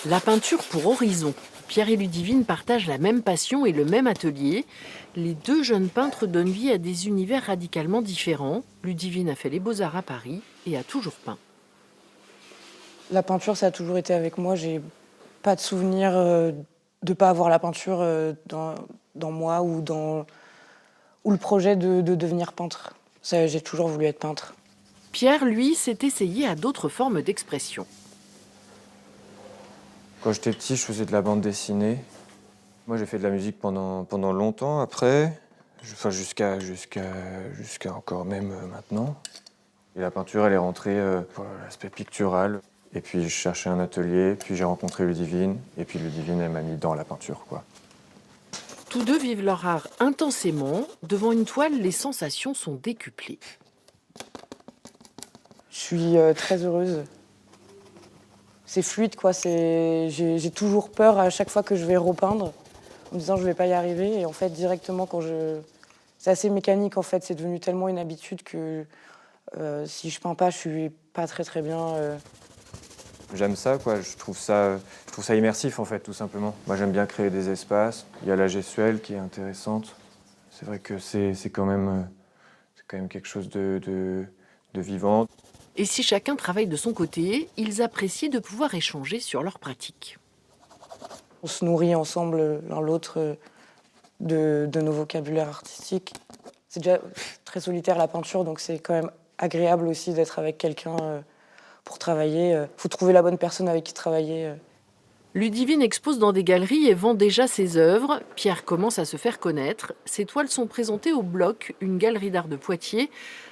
La peinture pour Horizon. Pierre et Ludivine partagent la même passion et le même atelier. Les deux jeunes peintres donnent vie à des univers radicalement différents. Ludivine a fait les Beaux-Arts à Paris et a toujours peint. La peinture, ça a toujours été avec moi. J'ai pas de souvenir de ne pas avoir la peinture dans moi ou le projet de devenir peintre. J'ai toujours voulu être peintre. Pierre, lui, s'est essayé à d'autres formes d'expression. Quand j'étais petit, je faisais de la bande dessinée. Moi, j'ai fait de la musique pendant longtemps après, jusqu'à encore même maintenant. Et la peinture, elle est rentrée pour l'aspect pictural. Et puis, je cherchais un atelier, puis j'ai rencontré Ludivine. Et puis, Ludivine, elle m'a mis dans la peinture, quoi. Tous deux vivent leur art intensément. Devant une toile, les sensations sont décuplées. Je suis très heureuse. C'est fluide, quoi. J'ai toujours peur à chaque fois que je vais repeindre, en me disant je vais pas y arriver. Et en fait, directement, c'est assez mécanique, en fait. C'est devenu tellement une habitude que si je peins pas, je suis pas très bien. J'aime ça, quoi. Je trouve ça immersif, en fait, tout simplement. Moi, j'aime bien créer des espaces. Il y a la gestuelle qui est intéressante. C'est vrai que c'est quand même quelque chose de vivant. Et si chacun travaille de son côté, ils apprécient de pouvoir échanger sur leurs pratiques. On se nourrit ensemble l'un l'autre de nos vocabulaires artistiques. C'est déjà très solitaire la peinture, donc c'est quand même agréable aussi d'être avec quelqu'un pour travailler. Faut trouver la bonne personne avec qui travailler. Ludivine expose dans des galeries et vend déjà ses œuvres. Pierre commence à se faire connaître. Ses toiles sont présentées au Bloc, une galerie d'art de Poitiers.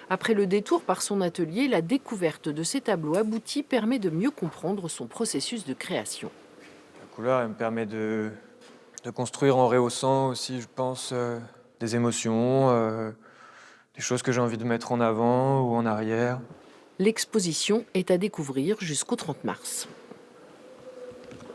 Après le détour par son atelier, la découverte de ses tableaux aboutis permet de mieux comprendre son processus de création. La couleur, elle me permet de construire en rehaussant aussi, je pense, des émotions, des choses que j'ai envie de mettre en avant ou en arrière. L'exposition est à découvrir jusqu'au 30 mars.